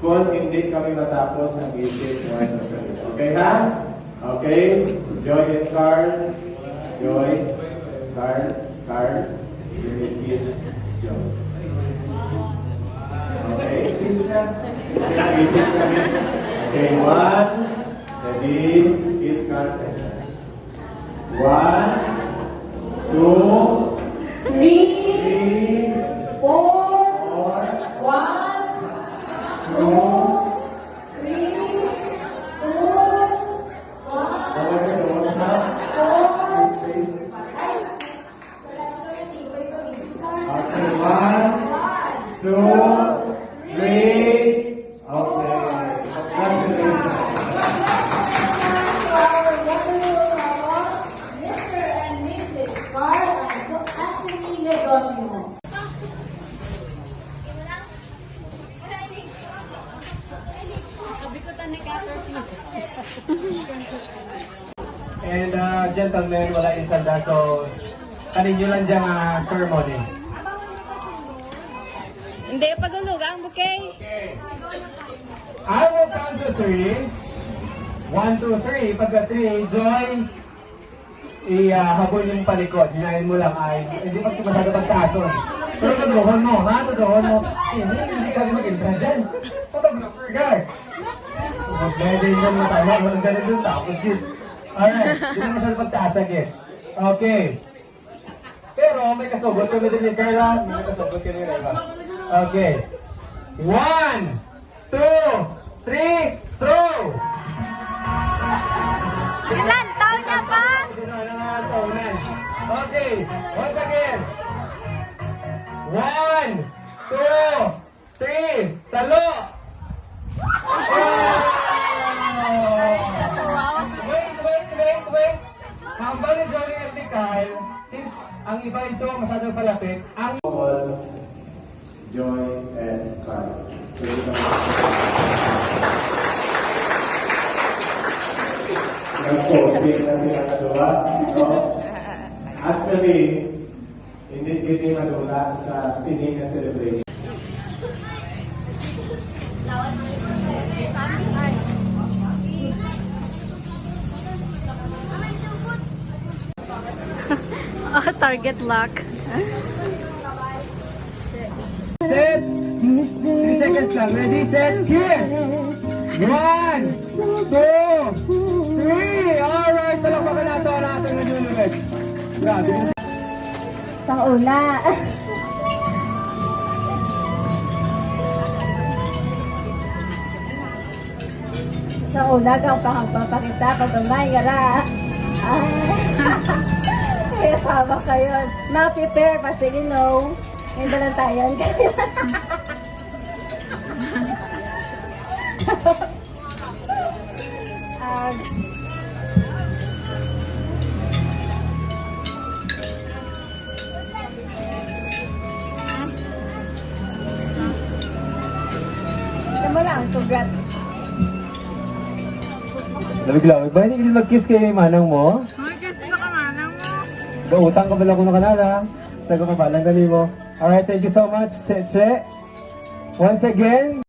kung hindi kami matapos ang visit once of the week. Okay ha? Okay? Joy and Carl. Joy. Carl. Carl. Kiss. Joy. Okay? Kiss na. Visit kami. Okay, one. Ready? Kiss Carl. One. Two. Three. Four. One. Two, three, four, okay, one, two, three, okay. Congratulations. Mr. and Mrs. Carl and Anthony Ledonio. And gentlemen, wala insanda, so kanin nyo lang dyan ceremony. Hindi, padulog ang bouquet. Okay. I will count to 3. 1, 2, 3. Pagka 3, Joy, ihabol yung palikod. Hinahin mo lang ay, hindi pa masyado pagtason. Pero tutuhon mo, ha? Tutuhon mo. Hindi ka rin mag-intra dyan. Photographer guy. Mag-medin dyan mo tayo. Walang ganun dun, tapos yun. Alright, hindi na masyado pagtaas again. Okay. Pero may kasugot kami din ni Carla, may kasugot kami ni Reva. Okay. 1, 2, 3, throw! Ilan taon niya pa? Sino na nga taunan? Okay, once again. 1, 2, 3, salo! Oh! Wait. Habang ni Johnny at ni Kyle, since ang iba ito masyadong palapit, ang Joy and Kyle. Nag-posting na sila nadula. No? Actually, hindi kiti nadula sa singing na celebration. Oh, target lock. set. 3 seconds lang. Ready, set, kiss! 1, 2, 3! Alright, talapakan natin ang ating nagulunod. Grabe. Sa una. Sa una kang pakita ko tumay gara. Kaya sama kayo. Na-prepare pa sige no. May balantayan kayo. Sama lang, congrats. Lamig-lamig ba? Hindi ka mag-kiss kay manang mo? Mag-kiss na ka manang mo. Gautang ka pala ko na kanala. Tago ka ba? Langgali mo. Alright, thank you so much, Cheche. Once again,